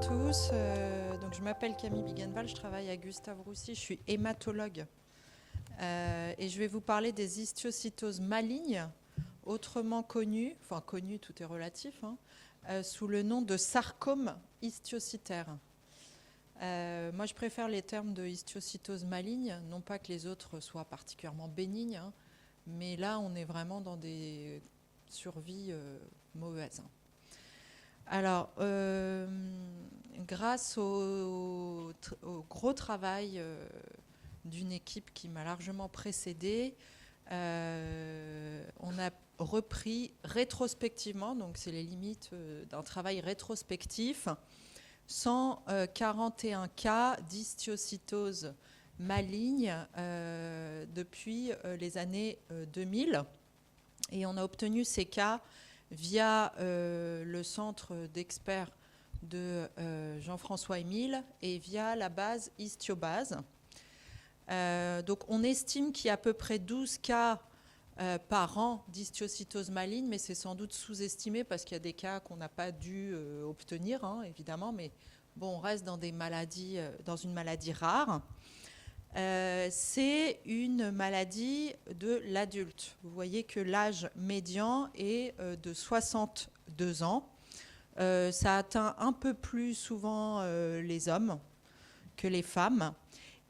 tous. Donc, je m'appelle Camille Bigenval, je travaille à Gustave Roussy, je suis hématologue. Et je vais vous parler des histiocytoses malignes, autrement connues, enfin connues, tout est relatif, sous le nom de sarcome histiocytaire. Moi, je préfère les termes de histiocytose maligne, non pas que les autres soient particulièrement bénignes, mais là, on est vraiment dans des survies mauvaises. Alors, grâce au gros travail d'une équipe qui m'a largement précédée, on a repris rétrospectivement, donc c'est les limites d'un travail rétrospectif, 141 cas d'histiocytose maligne depuis les années 2000. Et on a obtenu ces cas via le centre d'experts de Jean-François Émile et via la base Histiobase. Donc on estime qu'il y a à peu près 12 cas par an d'histiocytose maligne, mais c'est sans doute sous-estimé parce qu'il y a des cas qu'on n'a pas dû obtenir, évidemment, mais bon, on reste dans des maladies, dans une maladie rare. C'est une maladie de l'adulte. Vous voyez que l'âge médian est de 62 ans. Ça atteint un peu plus souvent les hommes que les femmes.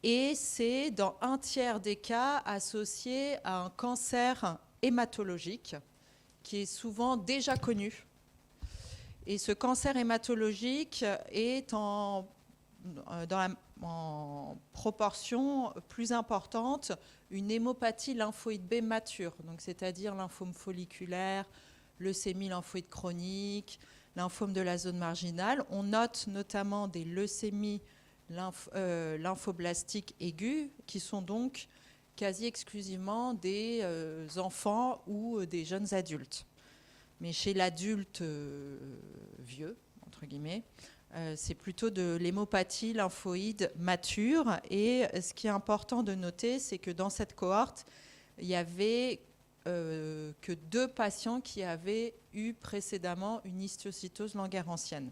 Et c'est dans un tiers des cas associé à un cancer hématologique qui est souvent déjà connu. Et ce cancer hématologique est en proportion plus importante une hémopathie lymphoïde B mature, donc c'est-à-dire lymphome folliculaire, leucémie lymphoïde chronique, lymphome de la zone marginale. On note notamment des leucémies lymphoblastiques aiguës qui sont donc quasi exclusivement des enfants ou des jeunes adultes. Mais chez l'adulte vieux, entre guillemets, c'est plutôt de l'hémopathie lymphoïde mature. Et ce qui est important de noter, c'est que dans cette cohorte, il n'y avait que 2 patients qui avaient eu précédemment une histiocytose langerhansienne.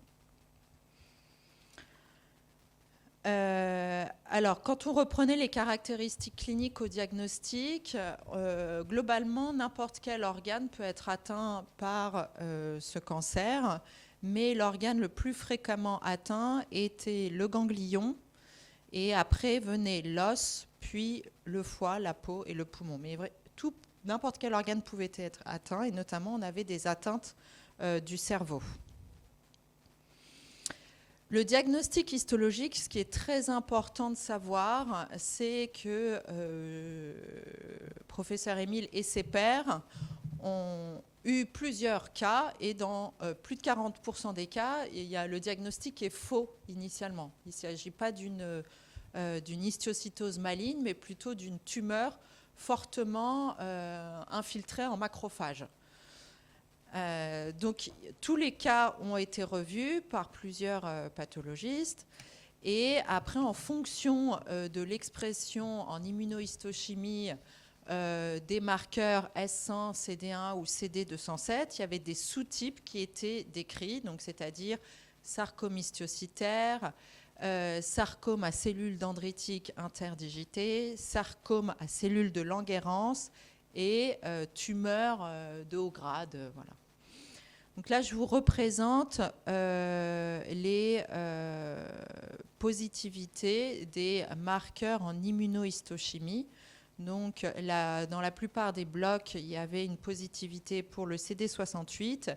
Alors, quand on reprenait les caractéristiques cliniques au diagnostic, globalement, n'importe quel organe peut être atteint par ce cancer, mais l'organe le plus fréquemment atteint était le ganglion, et après venait l'os, puis le foie, la peau et le poumon. Mais n'importe quel organe pouvait être atteint, et notamment on avait des atteintes du cerveau. Le diagnostic histologique, ce qui est très important de savoir, c'est que professeur Émile et ses pairs ont eu plusieurs cas, et dans plus de 40% des cas, il y a le diagnostic qui est faux initialement. Il ne s'agit pas d'une histiocytose maligne, mais plutôt d'une tumeur fortement infiltrée en macrophages. Donc tous les cas ont été revus par plusieurs pathologistes, et après, en fonction de l'expression en immunohistochimie des marqueurs S100, CD1 ou CD207, il y avait des sous-types qui étaient décrits, donc c'est-à-dire sarcome histiocytaire, sarcome à cellules dendritiques interdigitées, sarcome à cellules de Langerhans et tumeur de haut grade, voilà. Donc là, je vous représente les positivités des marqueurs en immunohistochimie. Donc, dans la plupart des blocs, il y avait une positivité pour le CD68,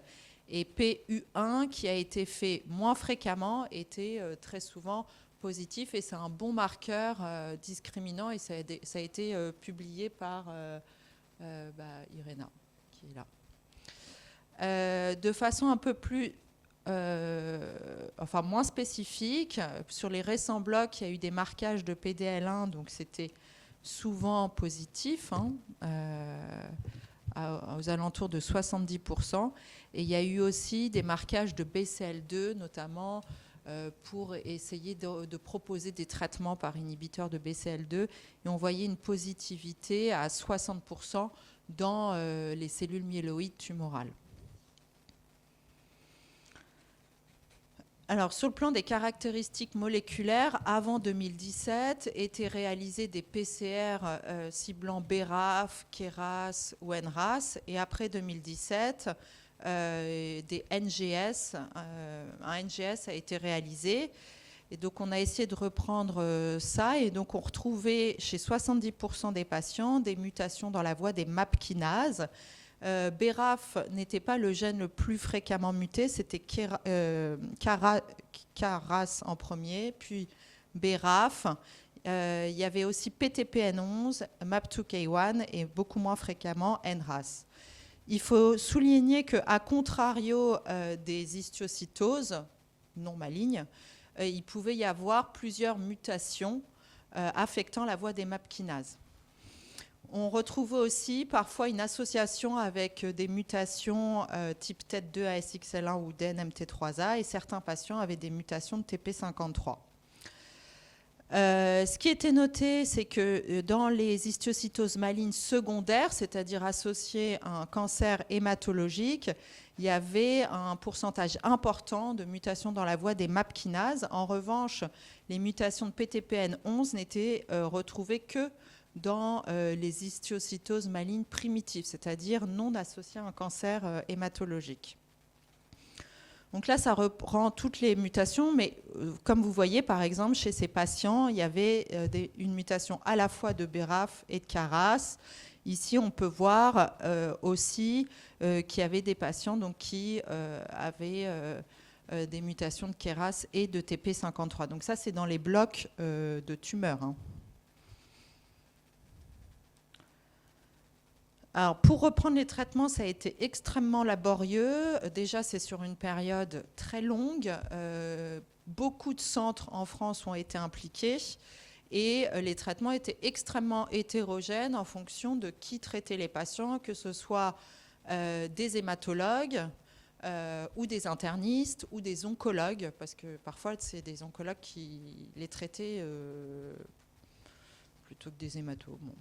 et PU1, qui a été fait moins fréquemment, était très souvent positif, et c'est un bon marqueur discriminant, et ça a été publié par Irena, qui est là. De façon un peu plus, moins spécifique, sur les récents blocs, il y a eu des marquages de PDL1, donc c'était souvent positif, aux alentours de 70%. Et il y a eu aussi des marquages de BCL2, notamment pour essayer de proposer des traitements par inhibiteurs de BCL2. Et on voyait une positivité à 60% dans les cellules myéloïdes tumorales. Alors, sur le plan des caractéristiques moléculaires, avant 2017, étaient réalisés des PCR ciblant BRAF, KRAS ou NRAS, et après 2017, des NGS, un NGS a été réalisé. Et donc, on a essayé de reprendre ça, et donc on retrouvait chez 70% des patients des mutations dans la voie des MAP kinases. BRAF n'était pas le gène le plus fréquemment muté, c'était KRAS en premier, puis BRAF. Il y avait aussi PTPN11, MAP2K1 et beaucoup moins fréquemment NRAS. Il faut souligner qu'à contrario des histiocytoses non malignes, il pouvait y avoir plusieurs mutations affectant la voie des MAP kinases. On retrouve aussi parfois une association avec des mutations type TET2 ASXL1 ou DNMT3A, et certains patients avaient des mutations de TP53. Ce qui était noté, c'est que dans les histiocytoses malignes secondaires, c'est-à-dire associées à un cancer hématologique, il y avait un pourcentage important de mutations dans la voie des MAP kinases. En revanche, les mutations de PTPN11 n'étaient retrouvées que dans les histiocytoses malignes primitives, c'est-à-dire non associées à un cancer hématologique. Donc là, ça reprend toutes les mutations, mais comme vous voyez, par exemple, chez ces patients, il y avait une mutation à la fois de BRAF et de KRAS. Ici, on peut voir aussi qu'il y avait des patients donc, qui avaient des mutations de KRAS et de TP53. Donc ça, c'est dans les blocs de tumeurs. Hein. Alors, pour reprendre les traitements, ça a été extrêmement laborieux. Déjà, c'est sur une période très longue. Beaucoup de centres en France ont été impliqués et les traitements étaient extrêmement hétérogènes en fonction de qui traitait les patients, que ce soit des hématologues ou des internistes ou des oncologues, parce que parfois, c'est des oncologues qui les traitaient plutôt que des hématos. Bon.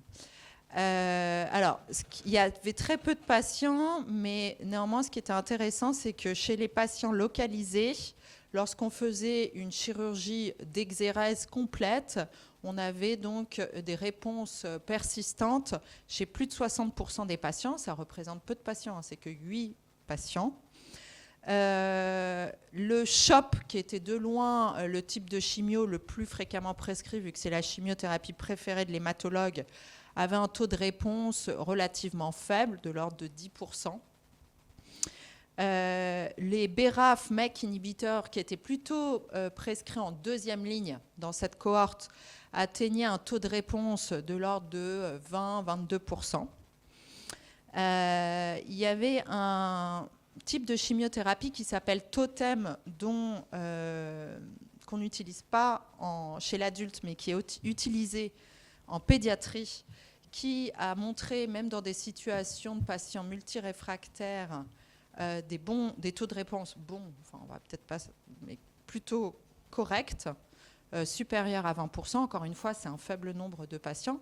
Alors, il y avait très peu de patients, mais néanmoins, ce qui était intéressant, c'est que chez les patients localisés, lorsqu'on faisait une chirurgie d'exérèse complète, on avait donc des réponses persistantes chez plus de 60% des patients. Ça représente peu de patients, hein, c'est que 8 patients. Le CHOP, qui était de loin le type de chimio le plus fréquemment prescrit, vu que c'est la chimiothérapie préférée de l'hématologue, avait un taux de réponse relativement faible, de l'ordre de 10%. Les BRAF, MEK inhibiteurs, qui étaient plutôt prescrits en deuxième ligne dans cette cohorte, atteignaient un taux de réponse de l'ordre de 20-22%. Il y avait un type de chimiothérapie qui s'appelle Totem, qu'on n'utilise pas chez l'adulte, mais qui est utilisé en pédiatrie, qui a montré, même dans des situations de patients multiréfractaires, des taux de réponse bons, enfin on va peut-être pas, mais plutôt corrects, supérieurs à 20%. Encore une fois, c'est un faible nombre de patients.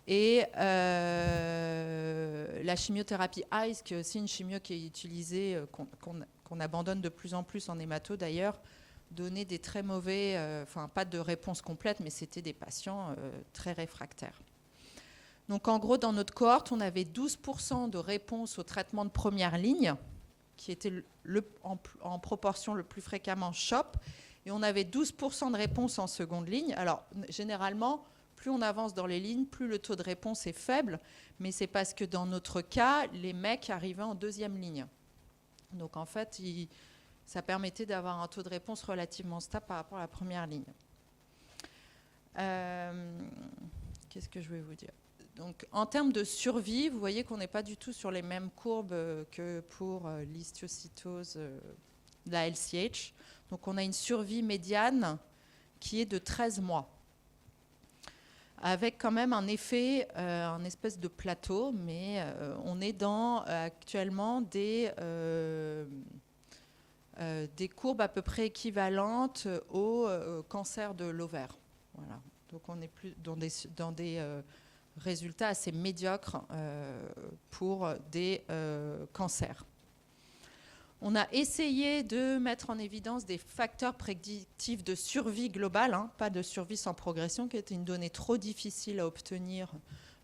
Et la chimiothérapie ICE, qui est aussi une chimio qui est utilisée, qu'on abandonne de plus en plus en hémato d'ailleurs, donnait des très mauvais, enfin pas de réponse complète, mais c'était des patients très réfractaires. Donc en gros, dans notre cohorte, on avait 12% de réponse au traitement de première ligne, qui était en proportion le plus fréquemment CHOP, et on avait 12% de réponse en seconde ligne. Alors généralement, plus on avance dans les lignes, plus le taux de réponse est faible, mais c'est parce que dans notre cas, les mecs arrivaient en deuxième ligne. Donc en fait, ça permettait d'avoir un taux de réponse relativement stable par rapport à la première ligne. Qu'est-ce que je vais vous dire ? Donc, en termes de survie, vous voyez qu'on n'est pas du tout sur les mêmes courbes que pour l'histiocytose de la LCH. Donc, on a une survie médiane qui est de 13 mois, avec quand même un effet, un espèce de plateau, mais on est dans actuellement des courbes à peu près équivalentes au cancer de l'ovaire. Voilà. Donc, on est plus dans des résultats assez médiocres pour des cancers. On a essayé de mettre en évidence des facteurs prédictifs de survie globale, hein, pas de survie sans progression, qui était une donnée trop difficile à obtenir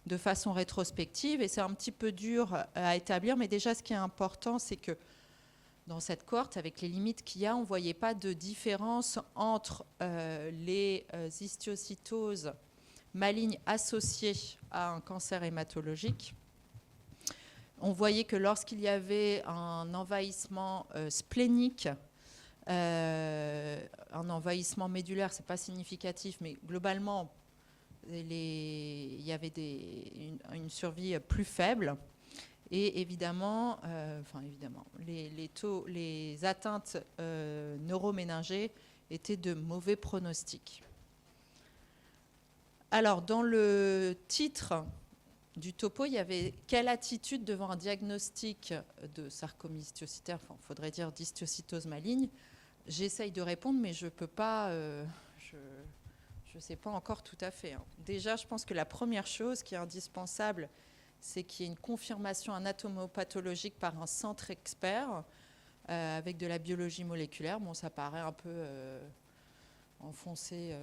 de façon rétrospective. Et c'est un petit peu dur à établir, mais déjà ce qui est important, c'est que dans cette cohorte, avec les limites qu'il y a, on ne voyait pas de différence entre les histiocytoses malignes associées à un cancer hématologique. On voyait que lorsqu'il y avait un envahissement splénique, un envahissement médulaire, ce n'est pas significatif, mais globalement, il y avait une survie plus faible. Et évidemment, les atteintes neuroméningées étaient de mauvais pronostics. Alors, dans le titre du topo, il y avait « Quelle attitude devant un diagnostic de sarcomie histiocytaire ?» Enfin, il faudrait dire d'histiocytose maligne. J'essaye de répondre, mais je ne peux pas... je ne sais pas encore tout à fait. Hein. Déjà, je pense que la première chose qui est indispensable, c'est qu'il y ait une confirmation anatomopathologique par un centre expert avec de la biologie moléculaire. Bon, ça paraît un peu enfoncé,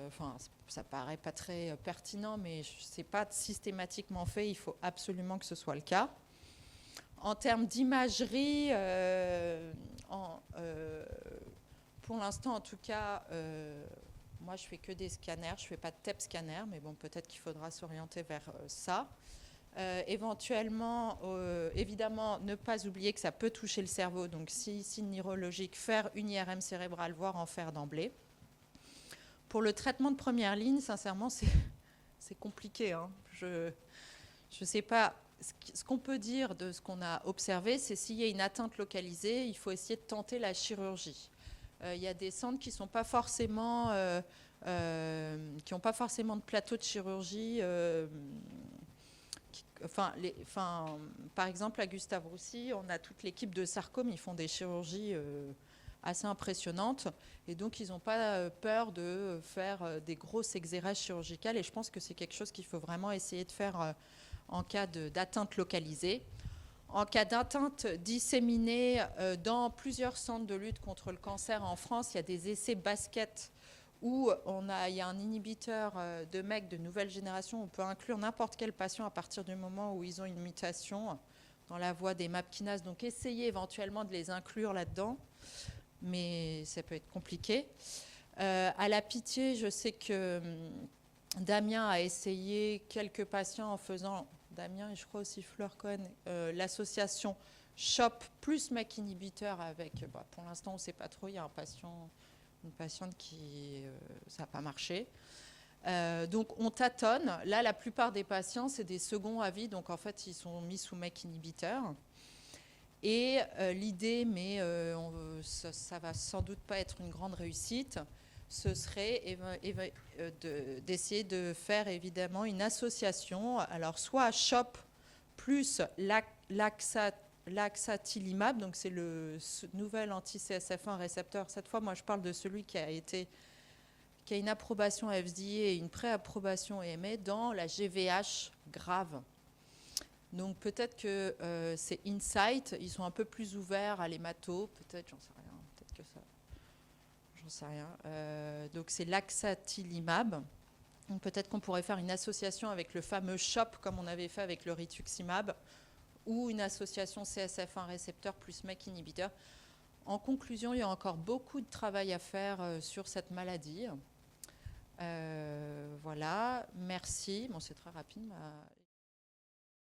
ça paraît pas très pertinent, mais ce n'est pas systématiquement fait. Il faut absolument que ce soit le cas. En termes d'imagerie, pour l'instant, en tout cas, moi, je fais que des scanners. Je ne fais pas de TEP scanner, mais bon, peut-être qu'il faudra s'orienter vers ça. Éventuellement, évidemment, ne pas oublier que ça peut toucher le cerveau. Donc, si signe neurologique, faire une IRM cérébrale, voire en faire d'emblée. Pour le traitement de première ligne, sincèrement, c'est compliqué. Hein. Je ne sais pas. Ce qu'on peut dire de ce qu'on a observé, c'est s'il y a une atteinte localisée, il faut essayer de tenter la chirurgie. Il y a des centres qui n'ont pas forcément de plateau de chirurgie. Par exemple, à Gustave Roussy, on a toute l'équipe de sarcome, ils font des chirurgies assez impressionnantes. Et donc, ils n'ont pas peur de faire des grosses exérages chirurgicales. Et je pense que c'est quelque chose qu'il faut vraiment essayer de faire en cas d'atteinte localisée. En cas d'atteinte disséminée dans plusieurs centres de lutte contre le cancer en France, il y a des essais basket où il y a un inhibiteur de MEK de nouvelle génération. On peut inclure n'importe quel patient à partir du moment où ils ont une mutation dans la voie des MAP kinases. Donc, essayez éventuellement de les inclure là-dedans, mais ça peut être compliqué. À la Pitié, je sais que Damien a essayé quelques patients en faisant... Damien et je crois aussi Fleur Cohen, l'association CHOP plus MEK inhibiteur avec, pour l'instant on ne sait pas trop, il y a une patiente qui, ça n'a pas marché. Donc on tâtonne. Là, la plupart des patients, c'est des seconds avis, donc en fait ils sont mis sous MEK inhibiteur. Et l'idée, mais ça ne va sans doute pas être une grande réussite, ce serait d'essayer de faire évidemment une association, alors soit CHOP plus laxatilimab, donc c'est le nouvel anti-CSF1 récepteur. Cette fois, moi, je parle de celui qui a une approbation FDA et une pré-approbation EMA dans la GVH grave. Donc peut-être que c'est Insight, ils sont un peu plus ouverts à l'hémato, peut-être, j'en sais rien, peut-être que ça... J'en sais rien. Donc c'est laxatilimab. Donc peut-être qu'on pourrait faire une association avec le fameux CHOP, comme on avait fait avec le rituximab, ou une association CSF1 récepteur plus MEK inhibiteur. En conclusion, il y a encore beaucoup de travail à faire sur cette maladie. Voilà, merci. Bon, c'est très rapide.